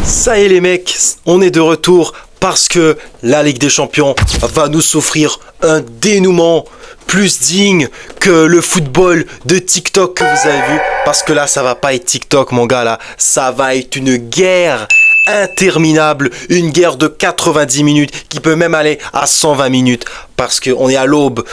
Ça y est les mecs, on est de retour parce que la Ligue des Champions va nous offrir un dénouement plus digne que le football de TikTok que vous avez vu. Parce que là, ça va pas être TikTok mon gars là, ça va être une guerre interminable, une guerre de 90 minutes qui peut même aller à 120 minutes parce qu'on est à l'aube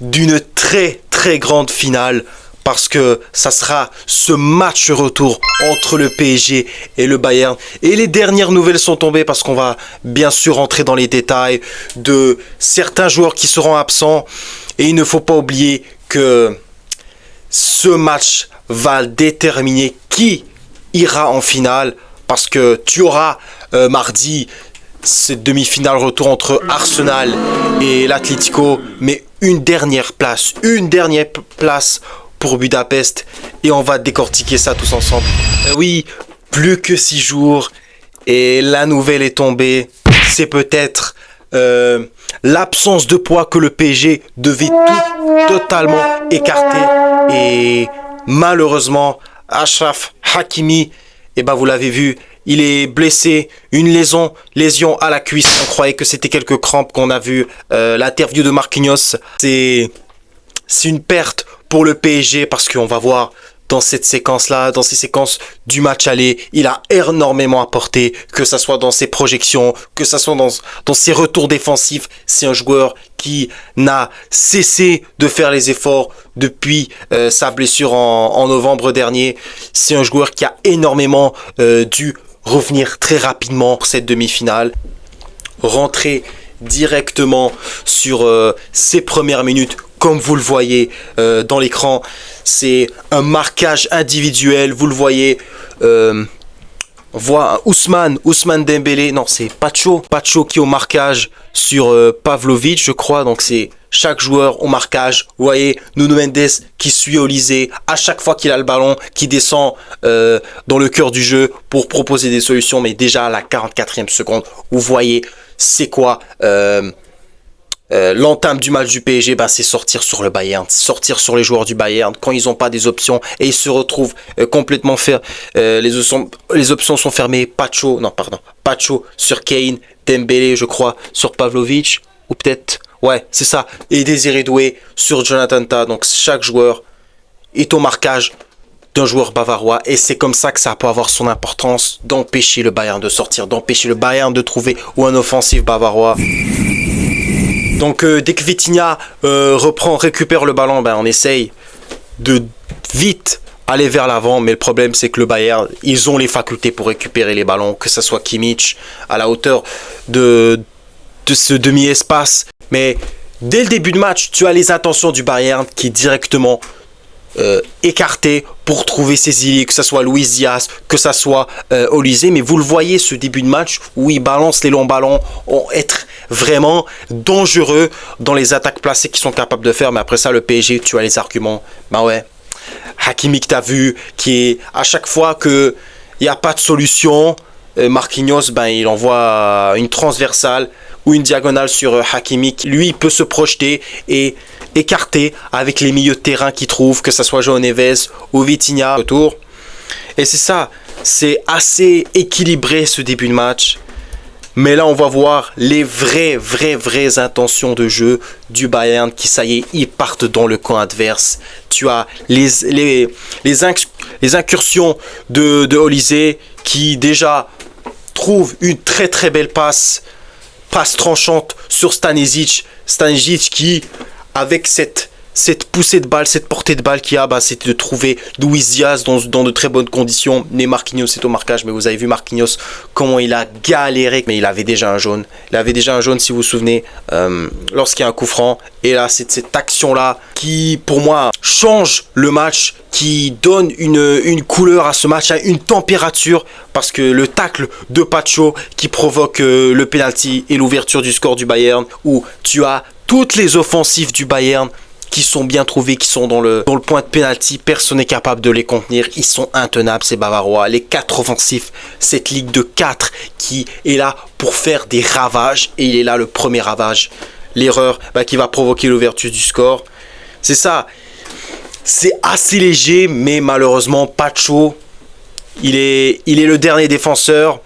d'une très très grande finale. Parce que ça sera ce match retour entre le PSG et le Bayern. Et les dernières nouvelles sont tombées parce qu'on va bien sûr rentrer dans les détails de certains joueurs qui seront absents. Et il ne faut pas oublier que ce match va déterminer qui ira en finale. Parce que tu auras mardi cette demi-finale retour entre Arsenal et l'Atlético. Mais une dernière place pour Budapest et on va décortiquer ça tous ensemble. Oui, plus que 6 jours et la nouvelle est tombée. C'est peut-être l'absence de poids que le PSG devait totalement écarter et malheureusement Achraf Hakimi, et ben vous l'avez vu, il est blessé, une lésion à la cuisse. On croyait que c'était quelques crampes qu'on a vu. L'interview de Marquinhos, c'est une perte pour le PSG parce qu'on va voir dans cette séquence-là, dans ces séquences du match aller, il a énormément apporté, que ça soit dans ses projections, que ça soit dans ses retours défensifs. C'est un joueur qui n'a cessé de faire les efforts depuis sa blessure en novembre dernier. C'est un joueur qui a énormément dû revenir très rapidement pour cette demi-finale, rentrer directement sur ses premières minutes. Comme vous le voyez dans l'écran, c'est un marquage individuel. Vous le voyez, voit Ousmane Dembélé. Non, c'est Pacho qui est au marquage sur Pavlovic, je crois. Donc c'est chaque joueur au marquage. Vous voyez Nuno Mendes qui suit Olysée à chaque fois qu'il a le ballon, qui descend dans le cœur du jeu pour proposer des solutions. Mais déjà à la 44e seconde, vous voyez c'est quoi l'entame du match du PSG, c'est sortir sur le Bayern, sortir sur les joueurs du Bayern quand ils n'ont pas des options et ils se retrouvent complètement les options sont fermées. Pacho sur Kane, Dembélé je crois sur Pavlovic ou peut-être c'est ça, et Désiré Doué sur Jonathan Tah. Donc chaque joueur est au marquage d'un joueur bavarois et c'est comme ça que ça peut avoir son importance d'empêcher le Bayern de sortir, d'empêcher le Bayern de trouver ou un offensif bavarois. Donc dès que Vitinha récupère le ballon, on essaye de vite aller vers l'avant. Mais le problème c'est que le Bayern, ils ont les facultés pour récupérer les ballons. Que ce soit Kimmich à la hauteur de ce demi-espace. Mais dès le début de match, tu as les intentions du Bayern qui est directement écarté pour trouver ses ailiers, que ce soit Luis Diaz, que ce soit Olysée. Mais vous le voyez ce début de match où ils balancent les longs ballons, être vraiment dangereux dans les attaques placées qu'ils sont capables de faire. Mais après ça, le PSG, tu as les arguments. Hakimi que tu as vu, qui est à chaque fois qu'il n'y a pas de solution, Marquinhos, il envoie une transversale ou une diagonale sur Hakimi. Lui, il peut se projeter et écarter avec les milieux de terrain qu'il trouve, que ce soit João Neves ou Vitinha autour. Et c'est ça, c'est assez équilibré ce début de match. Mais là, on va voir les vraies intentions de jeu du Bayern qui, ça y est, ils partent dans le camp adverse. Tu as les incursions de Olysée qui déjà trouve une très belle passe tranchante sur Stanisic qui, avec cette poussée de balle, cette portée de balle qu'il y a, c'était de trouver Luis Diaz dans de très bonnes conditions. Mais Marquinhos est au marquage, mais vous avez vu Marquinhos comment il a galéré. Mais il avait déjà un jaune. Si vous vous souvenez, lorsqu'il y a un coup franc. Et là, c'est cette action-là qui, pour moi, change le match, qui donne une couleur à ce match, une température. Parce que le tacle de Pacho qui provoque le penalty et l'ouverture du score du Bayern, où tu as toutes les offensives du Bayern qui sont bien trouvés, qui sont dans le point de pénalty. Personne n'est capable de les contenir. Ils sont intenables, ces Bavarois. Les 4 offensifs, cette ligue de 4 qui est là pour faire des ravages. Et il est là le premier ravage. L'erreur qui va provoquer l'ouverture du score. C'est ça. C'est assez léger, mais malheureusement, Pacho, il est le dernier défenseur.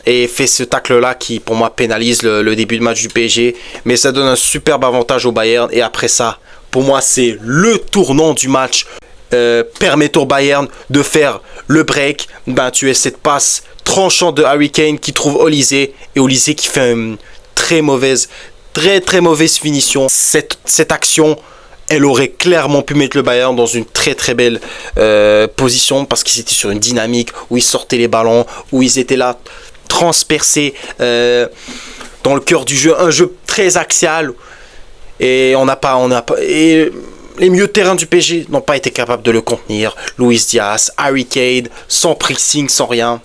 et fait ce tacle-là qui, pour moi, pénalise le début de match du PSG. Mais ça donne un superbe avantage au Bayern. Et après ça, pour moi, c'est le tournant du match. Permet au Bayern de faire le break. Ben, tu as cette passe tranchante de Harry Kane qui trouve Olise. Et Olise qui fait une très mauvaise finition. Cette action, elle aurait clairement pu mettre le Bayern dans une très belle position parce qu'ils étaient sur une dynamique où ils sortaient les ballons, où ils étaient là transpercés dans le cœur du jeu. Un jeu très axial. Et et les milieux de terrain du PSG n'ont pas été capables de le contenir. Luis Diaz, Harry Kane, sans pressing, sans rien.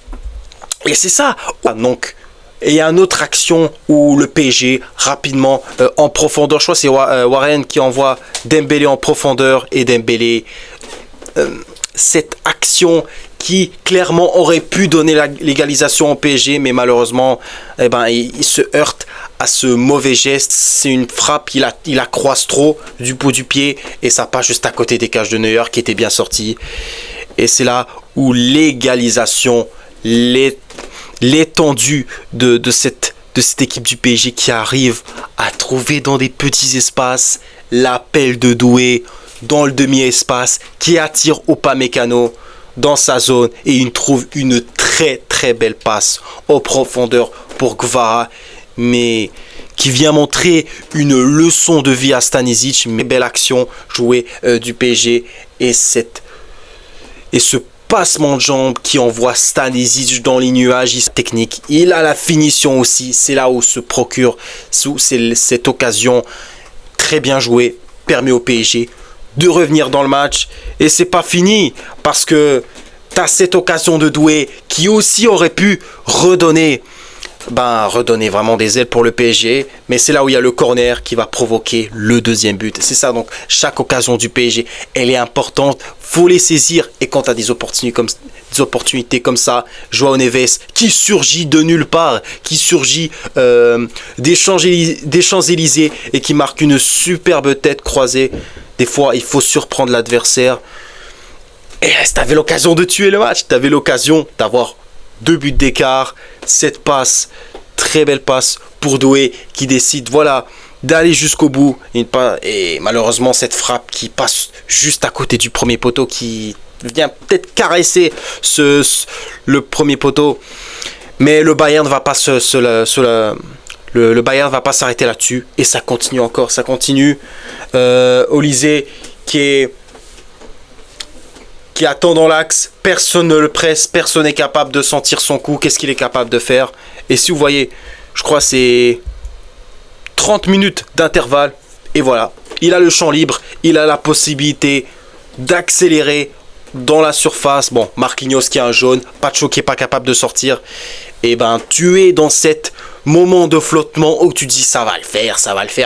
Et c'est ça. Donc, et il y a une autre action où le PSG, rapidement, en profondeur, je crois que c'est Warren qui envoie Dembélé en profondeur. Et Dembélé, cette action qui clairement aurait pu donner l'égalisation au PSG, mais malheureusement, il se heurte à ce mauvais geste. C'est une frappe, il la croise trop du bout du pied et ça passe juste à côté des cages de Neuer qui était bien sorti. Et c'est là où l'égalisation, l'étendue de cette équipe du PSG qui arrive à trouver dans des petits espaces l'appel de Doué dans le demi-espace qui attire Upamecano dans sa zone et il trouve une très belle passe en profondeur pour Kvara, mais qui vient montrer une leçon de vie à Stanisic. Mais belle action jouée du PSG et ce passement de jambes qui envoie Stanisic dans les nuages. Technique, il a la finition aussi, c'est là où se procure cette occasion très bien jouée, permet au PSG de revenir dans le match. Et c'est pas fini parce que tu as cette occasion de Doué qui aussi aurait pu redonner vraiment des ailes pour le PSG. Mais c'est là où il y a le corner qui va provoquer le deuxième but. C'est ça, donc chaque occasion du PSG, elle est importante. Faut les saisir. Et quand tu as des opportunités comme ça, Joao Neves qui surgit de nulle part, qui surgit des Champs-Élysées et qui marque une superbe tête croisée. Des fois, il faut surprendre l'adversaire. Et tu avais l'occasion de tuer le match. Tu avais l'occasion d'avoir 2 buts d'écart. Cette passe, très belle passe pour Doué qui décide d'aller jusqu'au bout. Et malheureusement, cette frappe qui passe juste à côté du premier poteau qui vient peut-être caresser le premier poteau. Mais le Bayern ne va pas le Bayern va pas s'arrêter là-dessus et ça continue encore, ça continue. Olise qui attend dans l'axe, personne ne le presse, personne n'est capable de sentir son coup, qu'est-ce qu'il est capable de faire. Et si vous voyez, je crois c'est 30 minutes d'intervalle et voilà, il a le champ libre, il a la possibilité d'accélérer dans la surface. Bon, Marquinhos qui a un jaune, Pacho qui est pas capable de sortir. Et tu es dans cet moment de flottement où tu dis ça va le faire.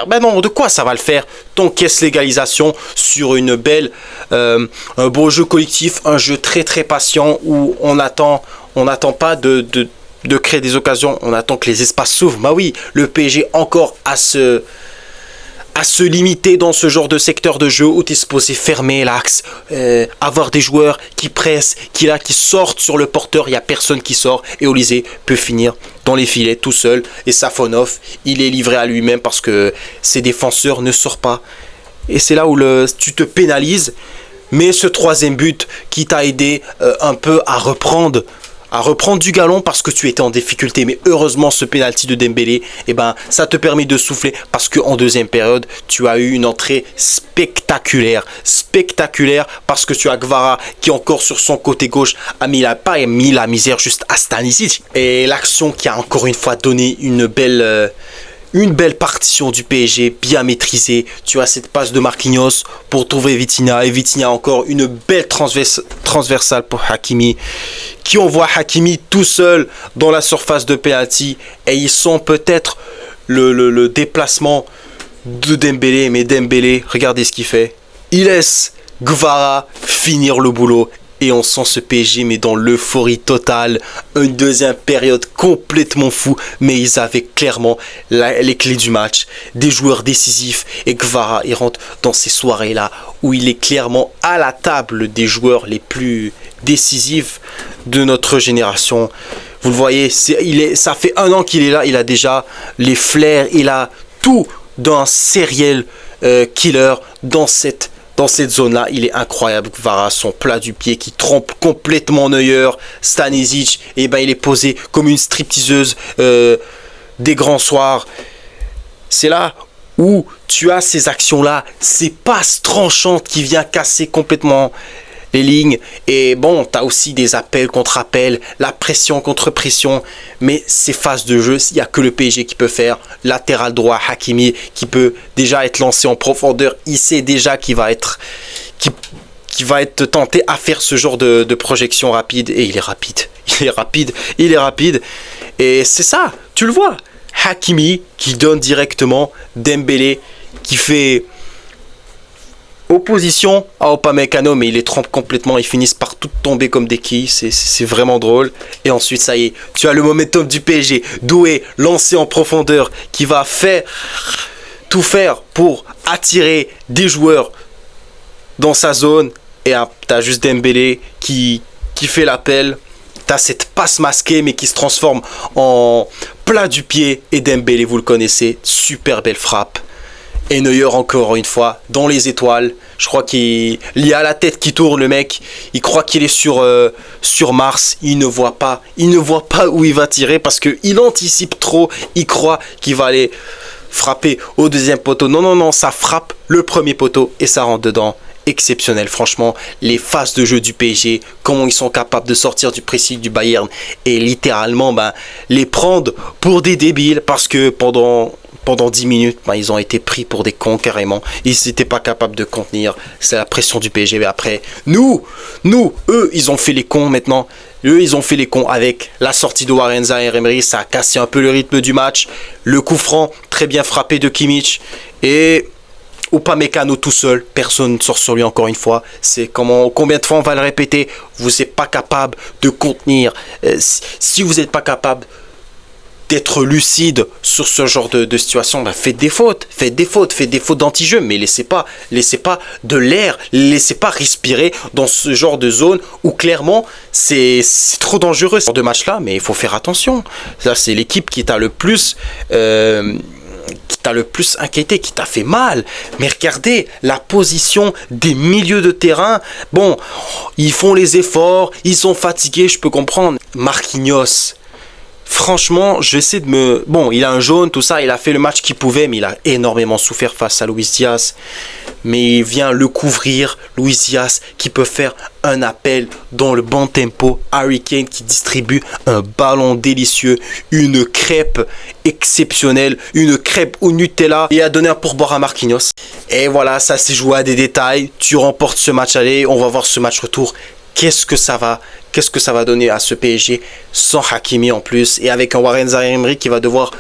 Ben non, de quoi ça va le faire? T'encaisses l'égalisation sur un beau jeu collectif, un jeu très patient où on n'attend pas de créer des occasions, on attend que les espaces s'ouvrent. Bah oui, le PSG encore à se limiter dans ce genre de secteur de jeu où tu es supposé fermer l'axe, avoir des joueurs qui pressent, qui sortent sur le porteur, il n'y a personne qui sort et Olise peut finir dans les filets tout seul et Safonov, il est livré à lui-même parce que ses défenseurs ne sortent pas. Et c'est là où tu te pénalises, mais ce troisième but qui t'a aidé un peu à reprendre du galon parce que tu étais en difficulté. Mais heureusement, ce penalty de Dembélé, ça te permet de souffler parce qu'en deuxième période, tu as eu une entrée spectaculaire parce que tu as Kvara qui encore sur son côté gauche a mis la misère juste à Stanisic. Et l'action qui a encore une fois donné une belle partition du PSG bien maîtrisée. Tu as cette passe de Marquinhos pour trouver Vitinha. Et Vitinha encore une belle transversale pour Hakimi. Qui envoie Hakimi tout seul dans la surface de penalty. Et ils sont peut-être le déplacement de Dembélé. Mais Dembélé, regardez ce qu'il fait. Il laisse Kvara finir le boulot. Et on sent ce PSG mais dans l'euphorie totale. Une deuxième période complètement fou. Mais ils avaient clairement les clés du match. Des joueurs décisifs. Et Kvara, il rentre dans ces soirées-là où il est clairement à la table des joueurs les plus décisifs de notre génération. Vous le voyez, ça fait 1 an qu'il est là. Il a déjà les flairs, il a tout d'un serial killer dans cette zone-là. Il est incroyable. Kvara, son plat du pied qui trompe complètement Neuer. Stanisic, et ben il est posé comme une stripteaseuse des grands soirs. C'est là où tu as ces actions-là, ces passes tranchantes qui viennent casser complètement les lignes. Et bon, tu as aussi des appels contre appels, la pression contre pression. Mais ces phases de jeu, il n'y a que le PSG qui peut faire. Latéral droit, Hakimi, qui peut déjà être lancé en profondeur. Il sait déjà qu'il va être tenté à faire ce genre de projection rapide. Et il est rapide. Il est rapide. Et c'est ça, tu le vois. Hakimi qui donne directement, Dembélé qui fait opposition à Upamecano, mais il les trompe complètement, ils finissent par tout tomber comme des quilles, c'est vraiment drôle. Et ensuite ça y est, tu as le momentum du PSG, Doué lancé en profondeur qui va tout faire pour attirer des joueurs dans sa zone. Et tu as juste Dembélé qui fait l'appel. T'as cette passe masquée mais qui se transforme en plat du pied. Et Dembélé, vous le connaissez, super belle frappe. Et Neuer encore une fois dans les étoiles. Je crois qu'il y a la tête qui tourne, le mec. Il croit qu'il est sur Mars. Il ne voit pas où il va tirer parce qu'il anticipe trop. Il croit qu'il va aller frapper au deuxième poteau. Non, ça frappe le premier poteau et ça rentre dedans. Exceptionnel, franchement, les phases de jeu du PSG, comment ils sont capables de sortir du pressing du Bayern et littéralement les prendre pour des débiles parce que pendant 10 minutes, ils ont été pris pour des cons carrément. Ils n'étaient pas capables de contenir. C'est la pression du PSG. Mais après, eux, ils ont fait les cons maintenant. Eux, ils ont fait les cons avec la sortie de Warren Zaïre-Emery. Ça a cassé un peu le rythme du match. Le coup franc, très bien frappé de Kimmich. Et Upamecano tout seul, personne ne sort sur lui encore une fois. C'est combien de fois on va le répéter, vous n'êtes pas capable de contenir. Si vous n'êtes pas capable d'être lucide sur ce genre de situation, faites des fautes d'anti-jeu, mais laissez pas de l'air, laissez pas respirer dans ce genre de zone où clairement c'est trop dangereux ce genre de match là, mais il faut faire attention. Là c'est l'équipe qui t'a le plus inquiété, qui t'a fait mal. Mais regardez la position des milieux de terrain. Bon, ils font les efforts, ils sont fatigués, je peux comprendre. Marquinhos, franchement, j'essaie de me... Bon, il a un jaune, tout ça, il a fait le match qu'il pouvait, mais il a énormément souffert face à Luis Diaz. Mais il vient le couvrir, Luis Diaz, qui peut faire un appel dans le bon tempo. Harry Kane qui distribue un ballon délicieux, une crêpe exceptionnelle, une crêpe au Nutella, et a donné un pourboire à Marquinhos. Et voilà, ça s'est joué à des détails. Tu remportes ce match aller, on va voir ce match retour. Qu'est-ce que ça va donner à ce PSG sans Hakimi en plus, et avec un Warren Zaïre-Emery qui va devoir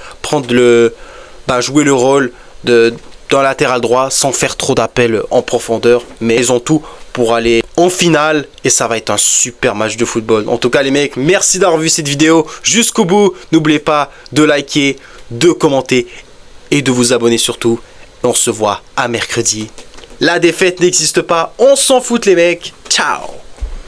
jouer le rôle d'un latéral droit sans faire trop d'appels en profondeur, mais ils ont tout pour aller en finale et ça va être un super match de football. En tout cas les mecs, merci d'avoir vu cette vidéo jusqu'au bout. N'oubliez pas de liker, de commenter et de vous abonner surtout. On se voit à mercredi. La défaite n'existe pas, on s'en fout les mecs. Ciao.